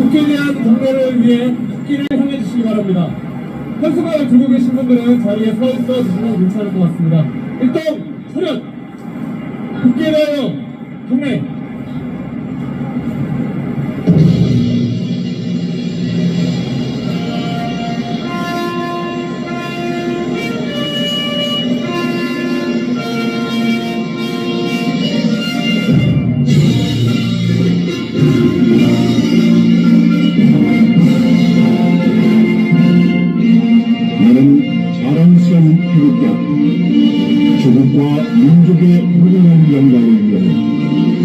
국회에 대한 경례를 위해 국기를 향해 주시기 바랍니다. 현수막을 들고 계신 분들은 자리에 서 있어 주시면 괜찮을 것 같습니다. 일동 차렷! 국기에 대하여 경례! 자랑스러운 태극과 조국과 민족의 무궁한 영광을 위해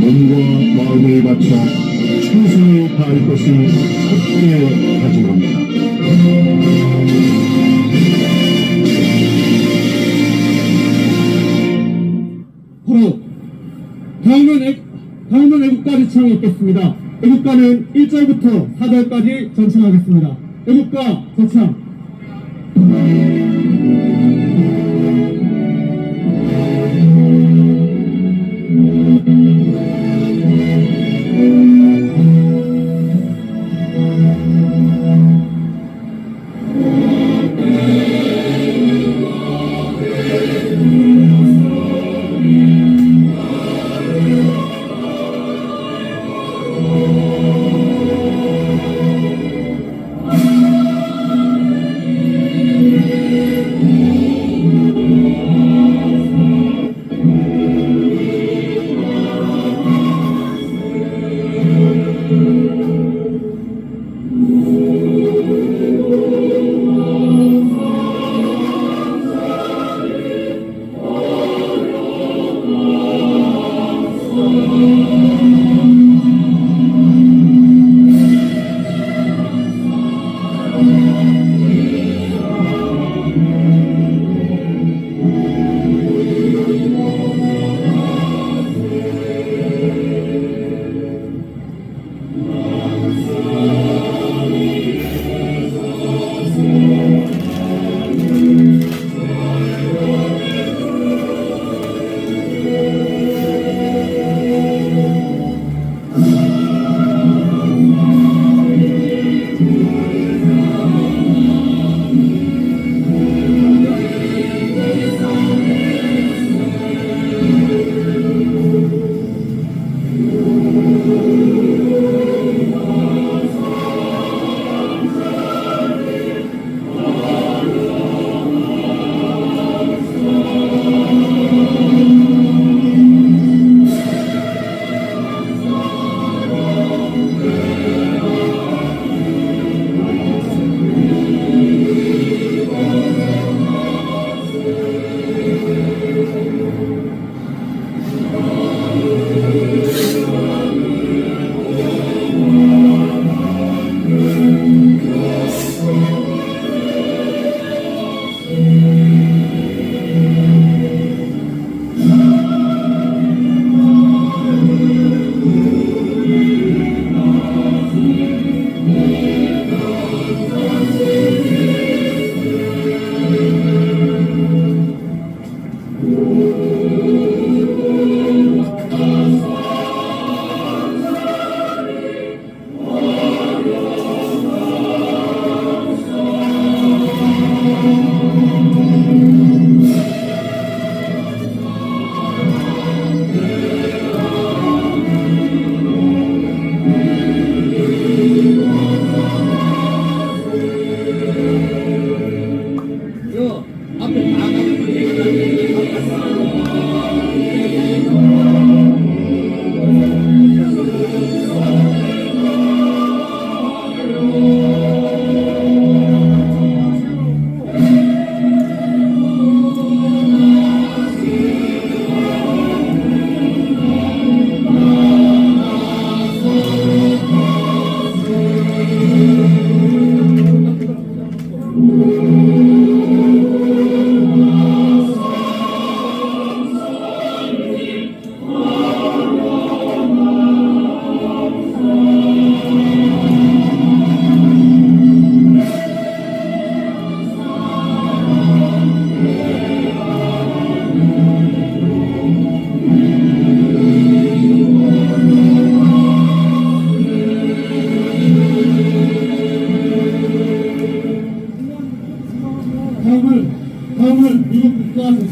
몸과 마음을 바쳐 충성을 다할 것을 굳게 다짐합니다. 바로 다음은 애국가 지창이 있겠습니다. 애국가는 1절부터 4절까지 전칭하겠습니다. 애국가 제창.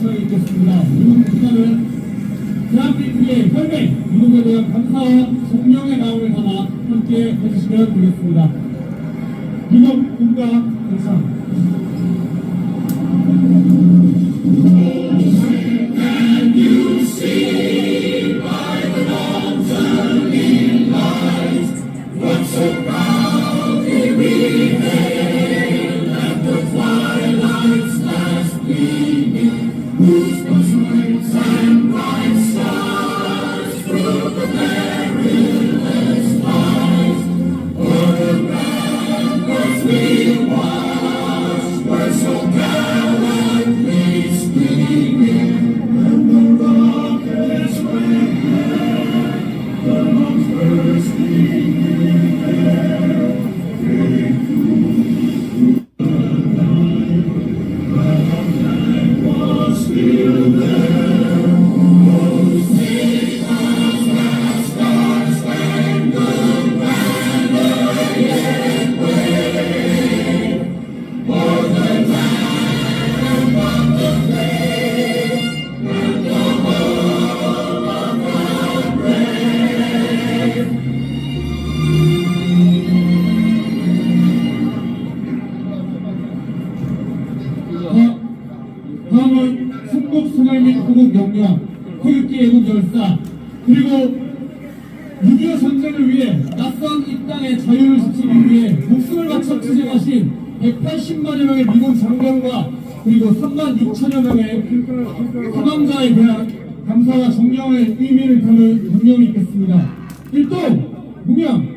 요청이 있겠습니다. 이번 국가는 대한민국의 혈맹, 미국에 대한 감사와 존경의 마음을 담아 함께 해주시면 되겠습니다. 미국 국가 감사. 다음은 순국 소멸 호국 영령, 태극기 애국 열사, 그리고 6.25 전쟁을 위해 낯선 이 땅의 자유를 지키기 위해 목숨을 바쳐 투쟁하신 180만여 명의 미군 장병과 그리고 3만 6천여 명의 사망자에 대한 감사와 존경의 의미를 담은 명령이 있겠습니다. 1동 공명.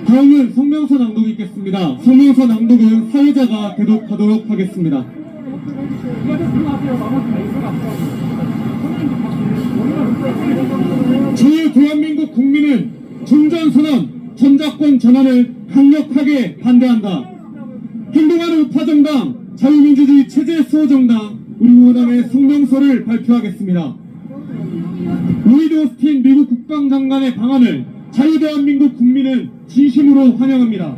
다음은 성명서 낭독이 있겠습니다. 성명서 낭독은 사회자가 대독하도록 하겠습니다. 제 대한민국 국민은 종전선언, 전작권 전환을 강력하게 반대한다. 행동하는 우파정당, 자유민주주의 체제 수호정당, 우리공화당의 성명서를 발표하겠습니다. 로이드 오스틴 미국 국방장관의 방안을 자유대한민국 국민은 진심으로 환영합니다.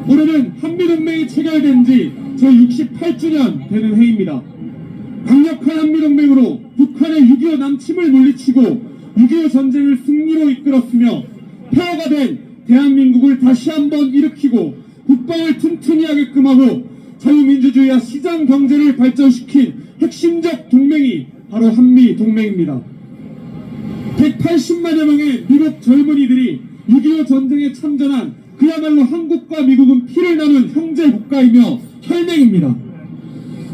올해는 한미동맹이 체결된 지 제68주년 되는 해입니다. 강력한 한미동맹으로 북한의 6.25 남침을 물리치고 6.25 전쟁을 승리로 이끌었으며 폐허가 된 대한민국을 다시 한번 일으키고 국방을 튼튼히 하게끔 하고 자유민주주의와 시장경제를 발전시킨 핵심적 동맹이 바로 한미동맹입니다. 180만여 명의 미국 젊은이들이 6.25 전쟁에 참전한 그야말로 한국과 미국은 피를 나눈 형제 국가이며 혈맹입니다.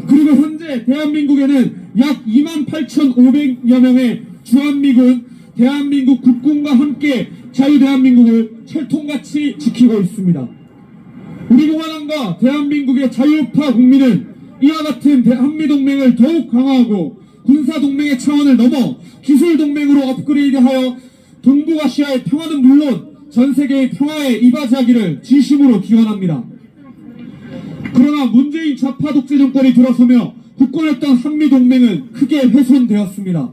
그리고 현재 대한민국에는 약 28,500여 명의 주한미군, 대한민국 국군과 함께 자유대한민국을 철통같이 지키고 있습니다. 우리공화당과 대한민국의 자유우파 국민은 이와 같은 한미동맹을 더욱 강화하고 군사동맹의 차원을 넘어 기술동맹으로 업그레이드하여 동북아시아의 평화는 물론 전세계의 평화에 이바지하기를 진심으로 기원합니다. 그러나 문재인 좌파 독재 정권이 들어서며 굳건했던 한미동맹은 크게 훼손되었습니다.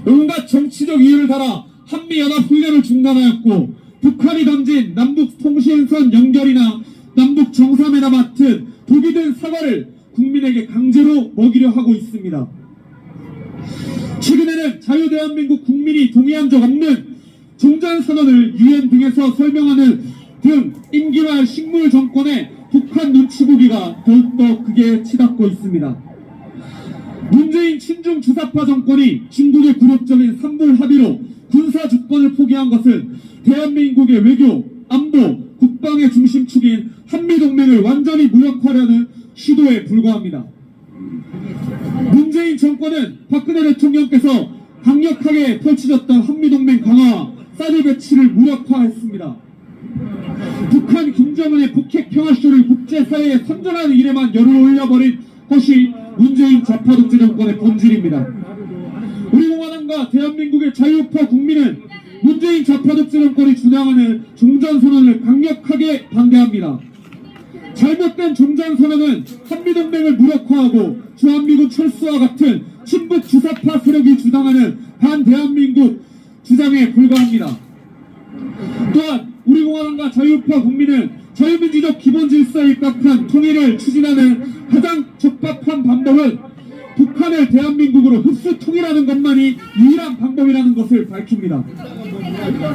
온갖 정치적 이유를 달아 한미연합훈련을 중단하였고 북한이 던진 남북통신선 연결이나 남북 정상회담 같은 독이 든 사과를 국민에게 강제로 먹이려 하고 있습니다. 최근에는 자유대한민국 국민이 동의한 적 없는 종전선언을 유엔 등에서 설명하는 등 임기 말 식물 정권의 북한 눈치 보기가 더욱더 크게 치닫고 있습니다. 문재인 친중 주사파 정권이 중국의 굴욕적인 삼불 합의로 군사 주권을 포기한 것은 대한민국의 외교, 안보, 국방의 중심축인 한미동맹을 완전히 무력화하려는 시도에 불과합니다. 문재인 정권은 박근혜 대통령께서 강력하게 펼쳐졌던 한미동맹 강화와 사드 배치를 무력화했습니다. 북한 김정은의 북핵 평화쇼를 국제사회에 선전하는 일에만 열을 올려버린 것이 문재인 좌파 독재 정권의 본질입니다. 우리 공화당과 대한민국의 자유파 국민은 문재인 좌파 독재 정권이 주장하는 종전선언을 강력하게 반대합니다. 잘못된 종전선언은 한미동맹을 무력화하고 주한미군 철수와 같은 친북 주사파 세력이 주장하는 반대한민국 주장에 불과합니다. 또한 우리 공화당과 자유파 국민은 자유민주적 기본질서에 입각한 통일을 추진하는 가장 적합한 방법은 북한을 대한민국으로 흡수 통일하는 것만이 유일한 방법이라는 것을 밝힙니다.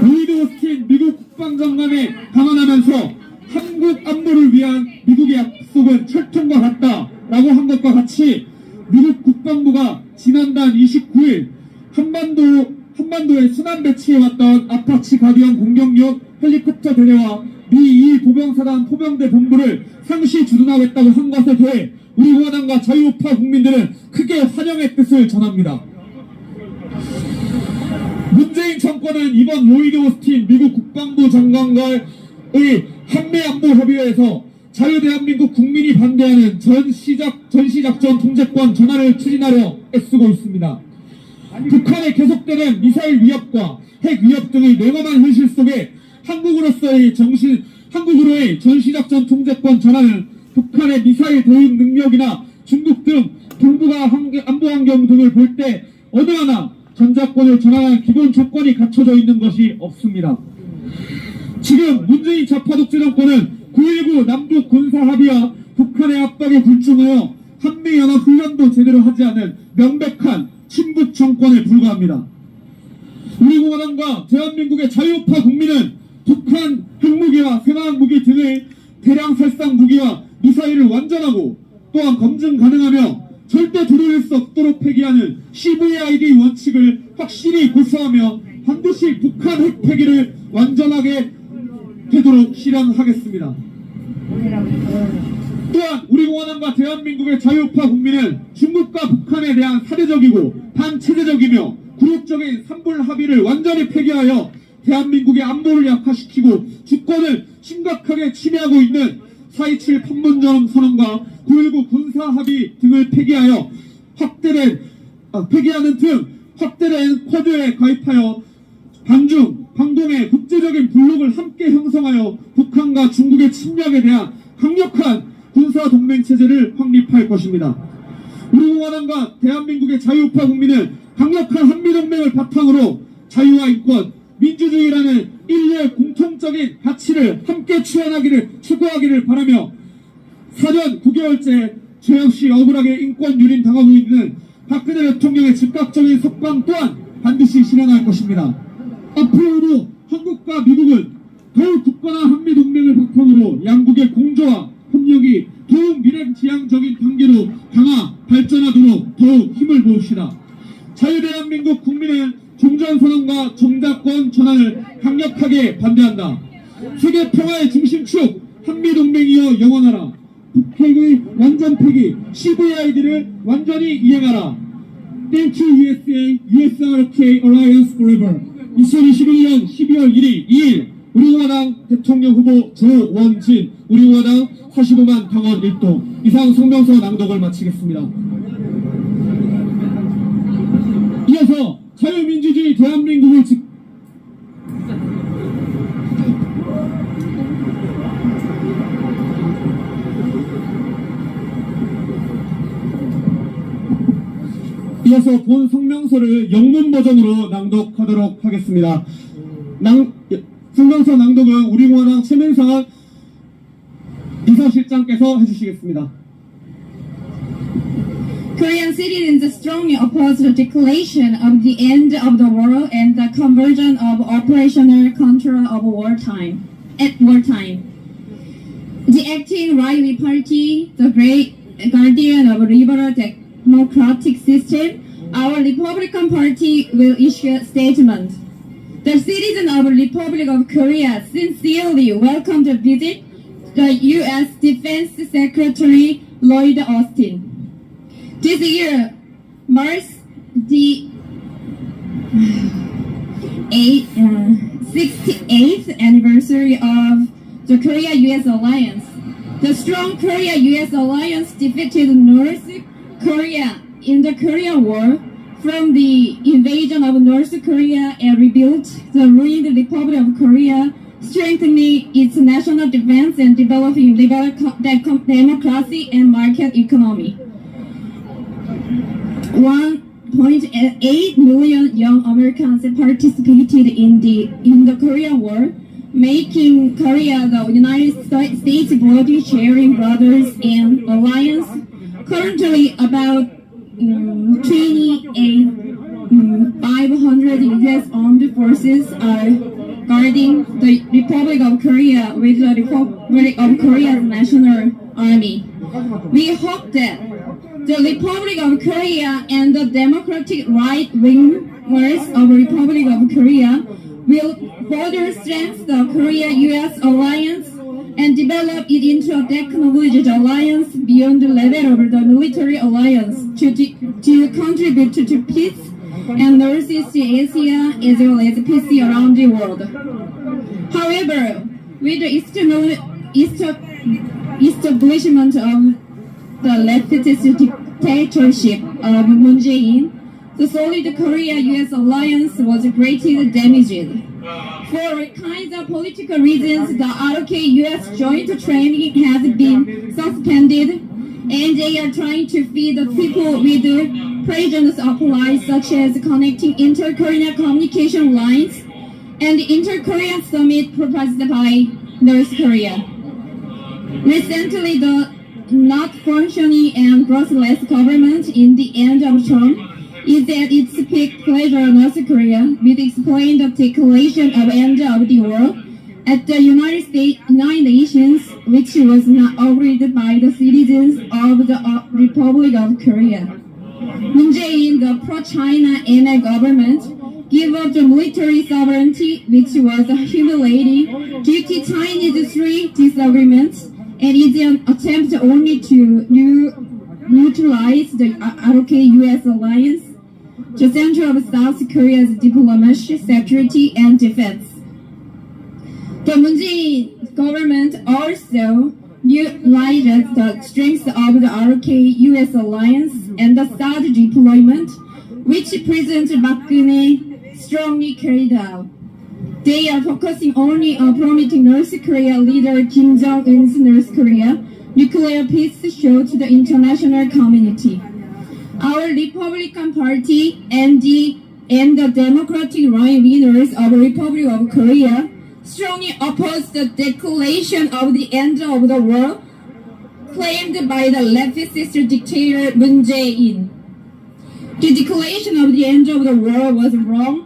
로이드 오스틴 미국 국방장관에 강언하면서 한국 안보를 위한 미국의 약속은 철통과 같다라고 한 것과 같이 미국 국방부가 지난달 29일 한반도에 순환 배치해왔던 아파치 가디언 공격용 헬리콥터 대대와 미 2일 보병사단 포병대 본부를 상시 주둔하겠다고 한 것에 대해 우리 공화당과 자유파 국민들은 크게 환영의 뜻을 전합니다. 문재인 정권은 이번 로이드 오스틴 미국 국방부 장관과의 한미안보 협의회에서 자유대한민국 국민이 반대하는 전시작전 통제권 전환을 추진하려 애쓰고 있습니다. 북한의 계속되는 미사일 위협과 핵 위협 등의 냉엄한 현실 속에 한국으로의 전시작전 통제권 전환은 북한의 미사일 대응 능력이나 중국 등 동북아 안보 환경 등을 볼 때 어느 하나 전자권을 전환한 기본 조건이 갖춰져 있는 것이 없습니다. 지금 문재인 좌파 독재 정권은 9.19 남북 군사 합의와 북한의 압박에 굴중하여 한미연합 훈련도 제대로 하지 않은 명백한 친북 정권에 불과합니다. 우리 공화당과 대한민국의 자유파 국민은 북한 핵무기와 생화학 무기 등의 대량 살상 무기와 미사일을 완전하고 또한 검증 가능하며 절대 되돌릴 수 없도록 폐기하는 CVID 원칙을 확실히 고수하며 반드시 북한 핵 폐기를 완전하게 되도록 실현하겠습니다. 또한 우리 공화당과 대한민국의 자유파 국민은 중국과 북한에 대한 사대적이고 반체제적이며 굴욕적인 삼불 합의를 완전히 폐기하여 대한민국의 안보를 약화시키고 주권을 심각하게 침해하고 있는 4.27 판문점 선언과 9.19 군사합의 등을 폐기하는 등 확대된 쿼드에 가입하여 방동의 국제적인 블록을 함께 형성하여 북한과 중국의 침략에 대한 강력한 군사동맹체제를 확립할 것입니다. 우리 공화당과 대한민국의 자유파 국민은 강력한 한미동맹을 바탕으로 자유와 인권, 민주주의라는 인류의 공통적인 가치를 함께 추구하기를 바라며 4년 9개월째 죄 없이 억울하게 인권 유린 당하고 있는 박근혜 대통령의 즉각적인 석방 또한 반드시 실현할 것입니다. 앞으로도 한국과 미국은 더욱 굳건한 한미동맹을 바탕으로 양국의 공조와 협력이 더욱 미래지향적인 관계로 발전하도록 더욱 힘을 모읍시다. 자유대한민국 국민은 종전선언과 정자권 전환을 강력하게 반대한다. 세계 평화의 중심축 한미동맹이여 영원하라. 북핵의 완전 폐기 CVID를 완전히 이행하라. Thank you USA, USRK Alliance Forever. 2021년 12월 1일 2일 우리 공화당 대통령 후보 조원진, 우리 공화당 45만 당원 일동. 이상 성명서 낭독을 마치겠습니다. 이어서 자유민주주의 대한민국을 이어서 본 성명서를 영문 버전으로 낭독하도록 하겠습니다. 성명서 낭독은 우리 공화당 최민상 비서실장께서 해주시겠습니다. Korean citizens strongly oppose the declaration of the end of the war and the conversion of operational control of wartime. At wartime, the acting right-wing party, the great guardian of liberal democratic system, our Republican Party will issue a statement. The citizens of the Republic of Korea sincerely welcome the visit the U.S. Defense Secretary Lloyd Austin. This year marks the 68th anniversary of the Korea-U.S. alliance. The strong Korea-U.S. alliance defeated North Korea in the Korean War from the invasion of North Korea and rebuilt the ruined Republic of Korea, strengthening its national defense and developing liberal democracy and market economy. 1.8 million young Americans participated in the Korean War, making Korea the United States blood-sharing brothers and alliance. Currently, about 500 U.S. armed forces are guarding the Republic of Korea with the Republic of Korea's National Army. We hope that the Republic of Korea and the democratic right-wingers of the Republic of Korea will further strengthen the Korea-U.S. alliance and develop it into a technological alliance beyond the level of the military alliance to contribute to peace and Northeast Asia as well as peace around the world. However, with the establishment of the leftist dictatorship of Moon Jae-in, the solid Korea-U.S. alliance was greatly damaged. For kinds of political reasons, the ROK-U.S. joint training has been suspended, and they are trying to feed the people with present supplies such as connecting inter-Korean communication lines and the inter-Korean summit proposed by North Korea. Recently, the not functioning and growthless government in the end of term is at its peak pleasure in North Korea, with explained the declaration of end of the war at the United Nations, which was not agreed by the citizens of the Republic of Korea. Moon Jae-in, the pro-China NL government, gave up the military sovereignty, which was humiliating due to Chinese three disagreements, and is an attempt only to neutralize the ROK-U.S. alliance, the center of South Korea's diplomacy, security, and defense. The Moon Jae-in government also utilized the strength of the ROK-U.S. alliance and the THAAD deployment, which President Park Geun-hye strongly carried out. They are focusing only on promoting North Korea leader Kim Jong-un's North Korea nuclear peace show to the international community. Our Republican Party and the democratic right-wingers of the Republic of Korea strongly oppose the declaration of the end of the war claimed by the leftist dictator Moon Jae-in. The declaration of the end of the war was wrong.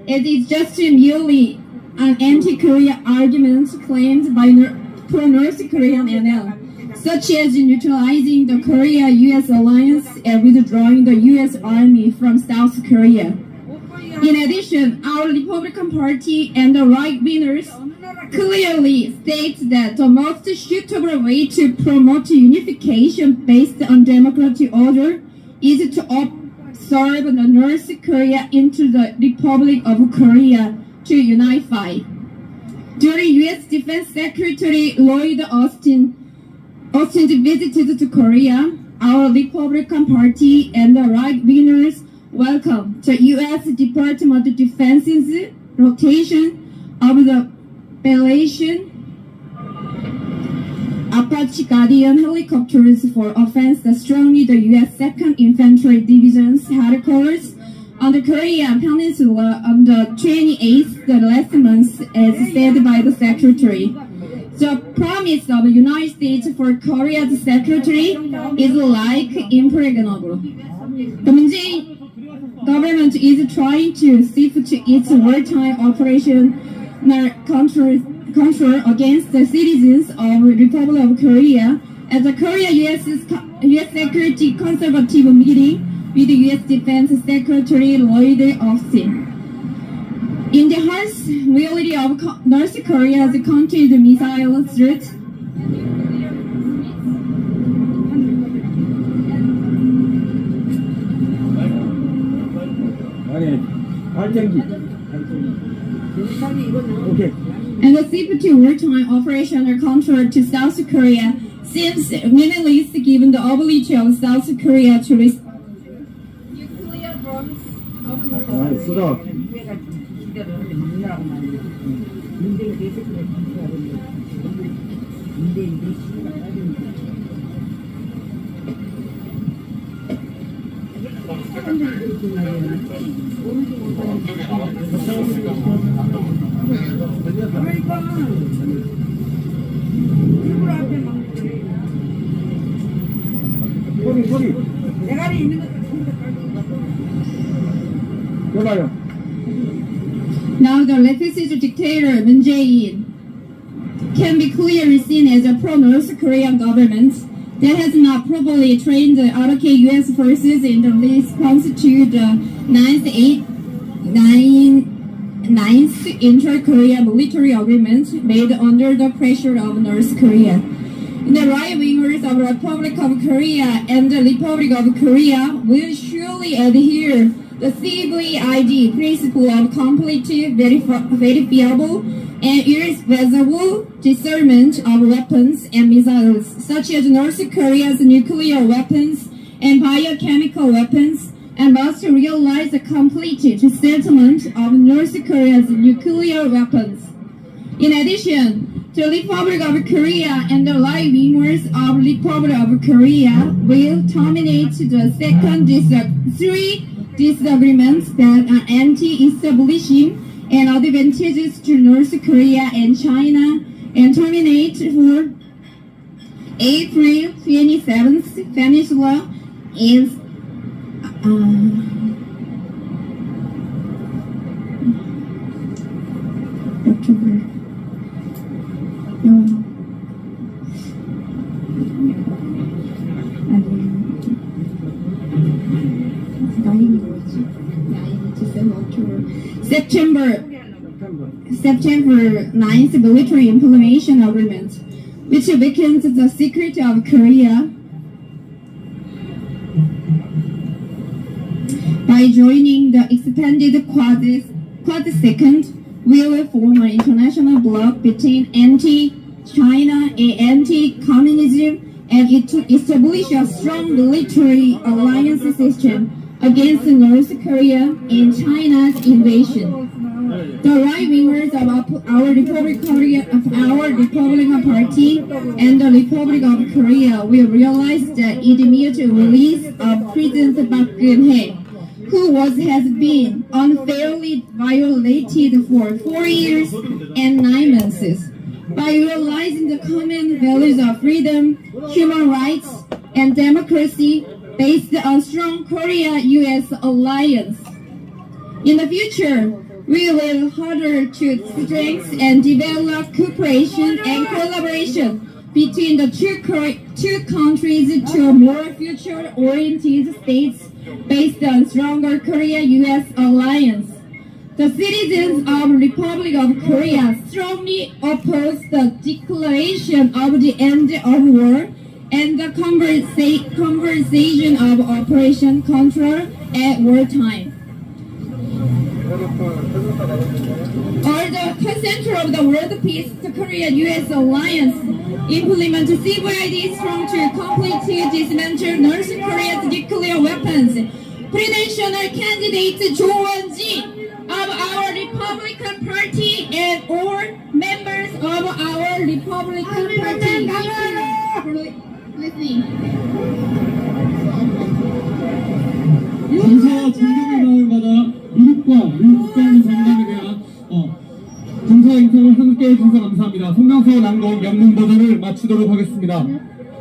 It is just merely an anti-Korea argument claimed by pro-North Korean NL, such as neutralizing the Korea-U.S. alliance and withdrawing the U.S. Army from South Korea. In addition, our Republican Party and the right-wingers clearly state that the most suitable way to promote unification based on democratic order is to absorb the North Korea into the Republic of Korea to unify. During U.S. Defense Secretary Lloyd Austin's visit to Korea, our Republican Party and the right-wingers welcome the U.S. Department of Defense's rotation of the Belation Apache Guardian helicopters for offense that strongly the U.S. 2nd Infantry Division's headquarters on the Korean Peninsula on the 28th last month, as said by the Secretary. The promise of the United States for Korea's secretary is like impregnable. The Moon Jae-in government is trying to shift its wartime operational control against the citizens of the Republic of Korea at the Korea-US Security Consultative meeting with U.S. Defense Secretary Lloyd Austin. In the harsh reality of North Korea's countered missile threat, and the safety wartime operational control to South Korea seems meaningless given the ability of South Korea to nuclear bombs 소리. 여봐요. Now the leftist dictator Moon Jae-in can be clearly seen as a pro-North Korean government that has not properly trained the RK U.S. forces in the response to the 9th inter-Korea military agreement made under the pressure of North Korea. The right-wingers of the Republic of Korea and the Republic of Korea will surely adhere the CVID principle of complete, verifiable, and irreversible disarmament of weapons and missiles, such as North Korea's nuclear weapons and biochemical weapons, and must realize the complete settlement of North Korea's nuclear weapons. In addition, the Republic of Korea and the right-wingers of Republic of Korea will terminate the three disagreements that are anti-establishing and advantageous to North Korea and China, and terminate for April 27th Peninsula is October. September 9th military implementation agreement, which weakens the security of Korea by joining the expanded Quad Second, will form an international bloc between anti-China and anti-communism, and it to establish a strong military alliance system against North Korea and China's invasion. The right-wingers of our Republican Party and the Republic of Korea will realize the immediate release of President Park Geun-hye, who has been unfairly violated for 4 years and 9 months. By realizing the common values of freedom, human rights, and democracy based on strong Korea-US alliance. In the future, we will harder to strengthen and develop cooperation and collaboration between the two countries to a more future-oriented states based on stronger Korea-US alliance. The citizens of the Republic of Korea strongly oppose the declaration of the end of war and the conversation of Operation Control at wartime. Or the center of the world peace to Korea-US alliance implement CVID strong to completely dismantle North Korea's nuclear weapons. Presidential candidate Jo Won-ji of our Republican Party and all members of our Republican Party. 감사와 존경의 마음을 받아 미국과 미국 국방부 장관에 대한 감사 인터뷰를 함께 해주셔서 감사합니다. 송명서 남고 방송 영문 버전을 마치도록 하겠습니다.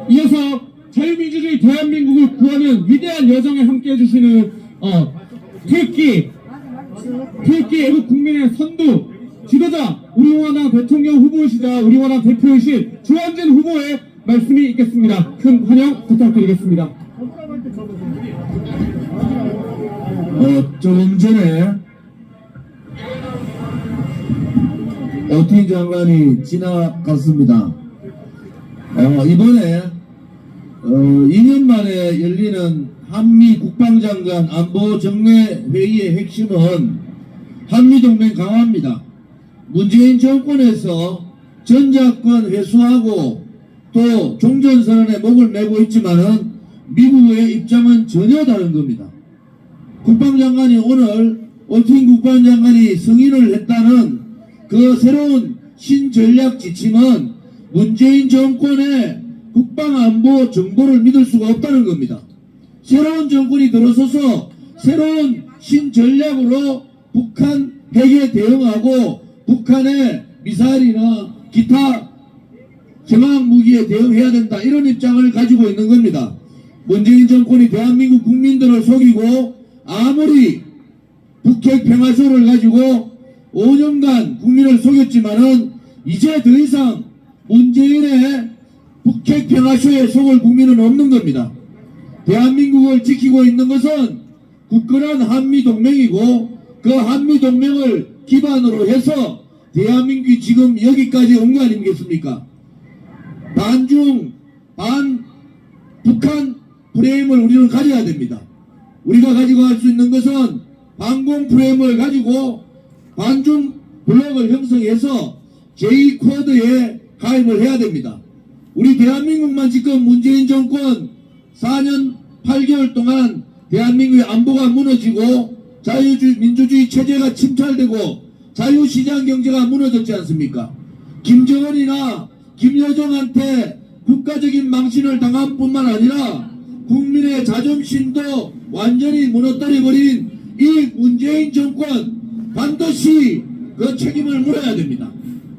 이어서 자유민주주의 대한민국을 구하는 위대한 여정에 함께 해주시는 태극기 애국 국민의 선두 지도자 우리원당 대통령 후보이시자 우리원당 대표이신 주한진 후보의 말씀이 있겠습니다. 큰 환영 부탁드리겠습니다. 조금 전에 오틴 장관이 지나갔습니다. 이번에 2년 만에 열리는 한미 국방장관 안보 정례 회의의 핵심은 한미동맹 강화입니다. 문재인 정권에서 전작권 회수하고 또 종전선언에 목을 메고 있지만은 미국의 입장은 전혀 다른 겁니다. 국방장관이 오늘 오틴 국방장관이 승인을 했다는 그 새로운 신전략 지침은 문재인 정권의 국방안보 정보를 믿을 수가 없다는 겁니다. 새로운 정권이 들어서서 새로운 신전략으로 북한 핵에 대응하고 북한의 미사일이나 기타 정황 무기에 대응해야 된다, 이런 입장을 가지고 있는 겁니다. 문재인 정권이 대한민국 국민들을 속이고 아무리 북핵 평화쇼를 가지고 5년간 국민을 속였지만은 이제 더 이상 문재인의 북핵 평화쇼에 속을 국민은 없는 겁니다. 대한민국을 지키고 있는 것은 굳건한 한미동맹이고 그 한미동맹을 기반으로 해서 대한민국이 지금 여기까지 온 거 아니겠습니까? 반중, 반북한 프레임을 우리는 가져야 됩니다. 우리가 가지고 할 수 있는 것은 반공 프레임을 가지고 반중 블록을 형성해서 제2쿼드에 가입을 해야 됩니다. 우리 대한민국만 지금 문재인 정권 4년 8개월 동안 대한민국의 안보가 무너지고 민주주의 체제가 침탈되고 자유시장 경제가 무너졌지 않습니까? 김정은이나 김여정한테 국가적인 망신을 당한 뿐만 아니라 국민의 자존심도 완전히 무너뜨려버린 이 문재인 정권 반드시 그 책임을 물어야 됩니다.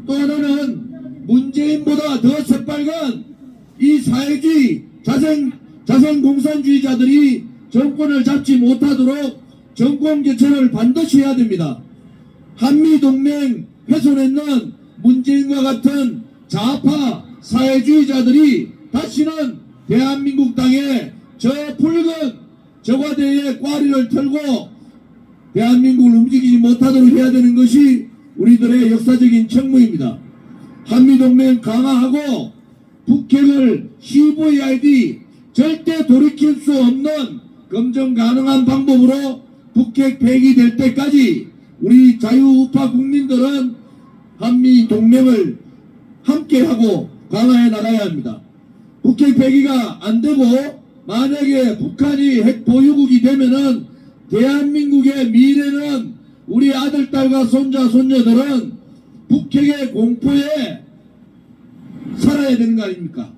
또 하나는 문재인보다 더 새빨간 이 사회주의 자생공산주의자들이 정권을 잡지 못하도록 정권 교체를 반드시 해야 됩니다. 한미동맹 훼손했는 문재인과 같은 좌파 사회주의자들이 다시는 대한민국 땅에 저 붉은 저과대의 꽈리를 털고 대한민국을 움직이지 못하도록 해야 되는 것이 우리들의 역사적인 책무입니다. 한미동맹 강화하고 북핵을 CVID 절대 돌이킬 수 없는 검증 가능한 방법으로 북핵 폐기될 때까지 우리 자유우파 국민들은 한미동맹을 함께하고 강화해 나가야 합니다. 북핵 폐기가 안되고 만약에 북한이 핵 보유국이 되면은 대한민국의 미래는 우리 아들, 딸과 손자, 손녀들은 북핵의 공포에 살아야 되는 거 아닙니까?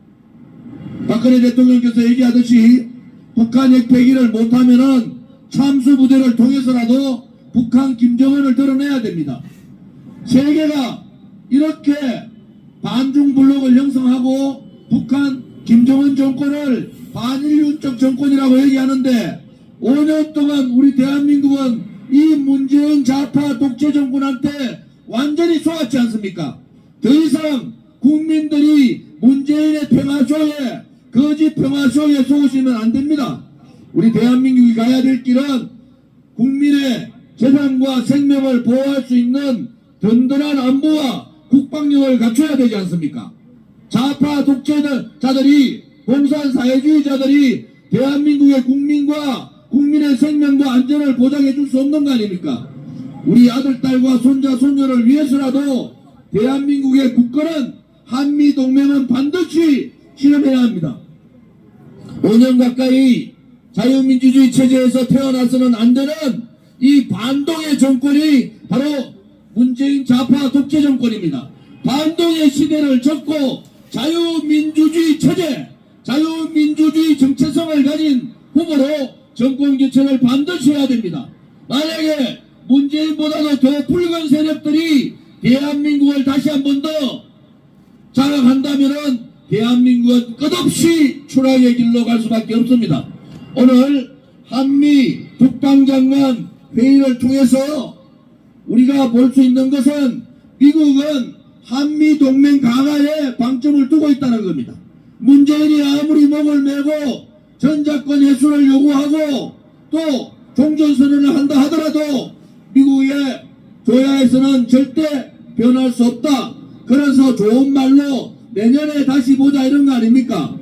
박근혜 대통령께서 얘기하듯이 북한 핵 폐기를 못하면은 참수부대를 통해서라도 북한 김정은을 드러내야 됩니다. 세계가 이렇게 반중 블록을 형성하고 북한 김정은 정권을 반인륜적 정권이라고 얘기하는데 5년 동안 우리 대한민국은 이 문재인 좌파 독재 정권한테 완전히 속았지 않습니까? 더 이상 국민들이 문재인의 평화쇼에 거짓 평화쇼에 속으시면 안 됩니다. 우리 대한민국이 가야 될 길은 국민의 재산과 생명을 보호할 수 있는 든든한 안보와 국방력을 갖춰야 되지 않습니까? 좌파 독재자들이 공산사회주의자들이 대한민국의 국민과 국민의 생명과 안전을 보장해 줄 수 없는 거 아닙니까? 우리 아들, 딸과 손자, 손녀를 위해서라도 대한민국의 굳건한 한미동맹은 반드시 실현해야 합니다. 5년 가까이 자유민주주의 체제에서 태어나서는 안 되는 이 반동의 정권이 바로 문재인 좌파 독재 정권입니다. 반동의 시대를 접고 자유민주주의 체제, 자유민주주의 정체성을 가진 후보로 정권 교체를 반드시 해야 됩니다. 만약에 문재인보다도 더 붉은 세력들이 대한민국을 다시 한 번 더 장악한다면은 대한민국은 끝없이 추락의 길로 갈 수밖에 없습니다. 오늘 한미 국방장관 회의를 통해서 우리가 볼 수 있는 것은 미국은 한미 동맹 강화에 방점을 두고 있다는 겁니다. 문재인이 아무리 목을 메고 전작권 해수를 요구하고 또 종전선언을 한다 하더라도 미국의 조야에서는 절대 변할 수 없다. 그래서 좋은 말로 내년에 다시 보자 이런 거 아닙니까?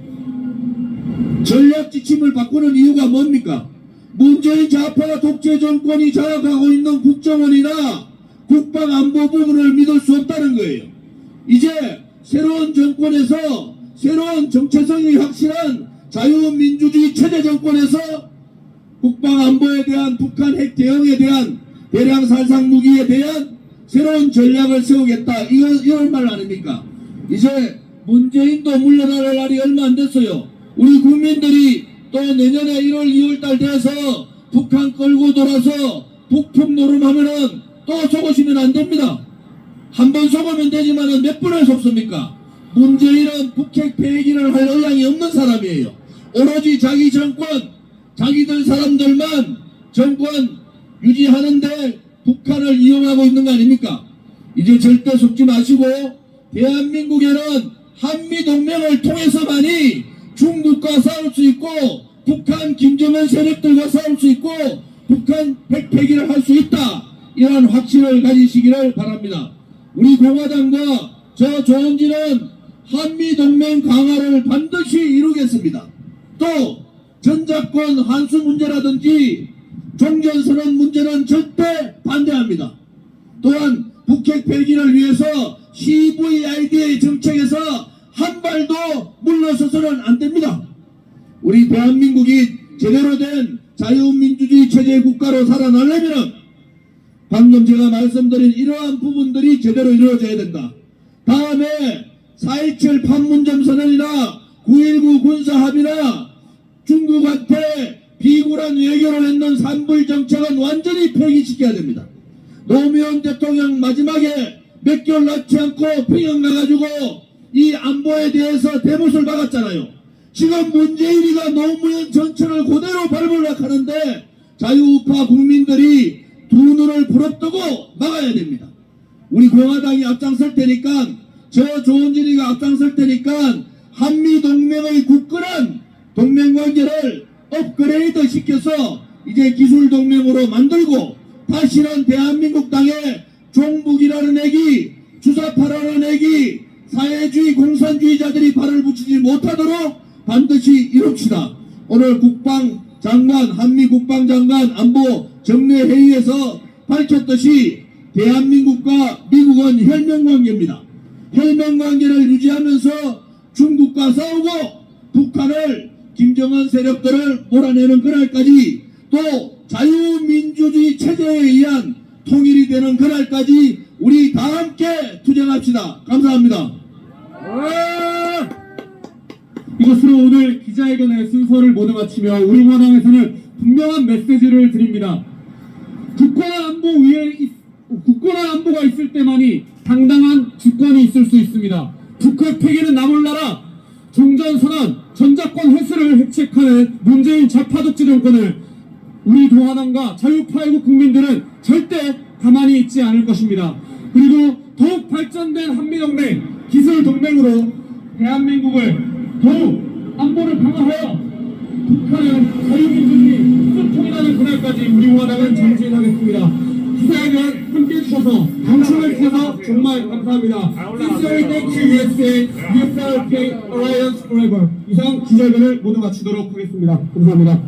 전략 지침을 바꾸는 이유가 뭡니까? 문재인 좌파 독재 정권이 장악하고 있는 국정원이나 국방안보 부분을 믿을 수 없다는 거예요. 이제 새로운 정권에서 새로운 정체성이 확실한 자유민주주의 체제 정권에서 국방안보에 대한 북한 핵 대응에 대한 대량 살상 무기에 대한 새로운 전략을 세우겠다. 이런 말 아닙니까? 이제 문재인도 물러날 날이 얼마 안 됐어요. 우리 국민들이 또 내년에 1월, 2월달 돼서 북한 끌고 돌아서 북풍 노름하면은 또 속으시면 안 됩니다. 한 번 속으면 되지만은 몇 번을 속습니까? 문재인은 북핵 폐기를 할 의향이 없는 사람이에요. 오로지 자기 정권, 자기들 사람들만 정권 유지하는데 북한을 이용하고 있는 거 아닙니까? 이제 절대 속지 마시고 대한민국에는 한미동맹을 통해서만이 중국과 싸울 수 있고 북한 김정은 세력들과 싸울 수 있고 북한 핵 폐기를 할 수 있다. 이런 확신을 가지시기를 바랍니다. 우리 공화당과 저 조원진은 한미동맹 강화를 반드시 이루겠습니다. 또 전작권 환수 문제라든지 종전선언 문제는 절대 반대합니다. 또한 북핵 폐기를 위해서 CVID의 정책에서 한 발도 물러서서는 안 됩니다. 우리 대한민국이 제대로 된 자유민주주의 체제 국가로 살아나려면 방금 제가 말씀드린 이러한 부분들이 제대로 이루어져야 된다. 다음에 4.27 판문점 선언이나 9.19 군사합의나 중국한테 비굴한 외교를 했는 산불 정책은 완전히 폐기시켜야 됩니다. 노무현 대통령 마지막에 몇 개월 낳지 않고 평양 가가지고 이 안보에 대해서 대못을 박았잖아요. 지금 문재인이가 노무현 전철을 그대로 밟으려고 하는데 자유우파 국민들이 두 눈을 부릅뜨고 막아야 됩니다. 우리 공화당이 앞장설 테니까 저 조원진이가 앞장설 테니까 한미동맹의 굳건한 동맹관계를 업그레이드 시켜서 이제 기술동맹으로 만들고 다시는 대한민국 땅에 종북이라는 애기 주사파라는 애기 사회주의 공산주의자들이 발을 붙이지 못하도록 반드시 이룹시다. 오늘 국방장관 한미 국방장관 안보 정례회의에서 밝혔듯이 대한민국과 미국은 혈맹관계입니다. 혈맹관계를 유지하면서 중국과 싸우고 북한을 김정은 세력들을 몰아내는 그날까지 또 자유민주주의 체제에 의한 통일이 되는 그날까지 우리 다 함께 투쟁합시다. 감사합니다. 이것으로 오늘 기자회견의 순서를 모두 마치며 우리 공화당에서는 분명한 메시지를 드립니다. 굳건한 안보가 있을 때만이 당당한 주권이 있을 수 있습니다. 북핵 폐기는 나몰라라 종전선언 전작권 횟수를 획책하는 문재인 좌파 독재 정권을 우리 동아당과 자유파애국 국민들은 절대 가만히 있지 않을 것입니다. 그리고 더욱 발전된 한미동맹 기술동맹으로 대한민국을 더욱 안보를 강화하여 북한은 자유민주주의 수통이라는 그날까지 우리 공화당은 전진하겠습니다. 기자회견 함께 해주셔서 방송을 주셔서 정말 감사합니다. Sincerely thank you USA, USA Alliance Forever. 이상 기자회견을 모두 마치도록 하겠습니다. 감사합니다.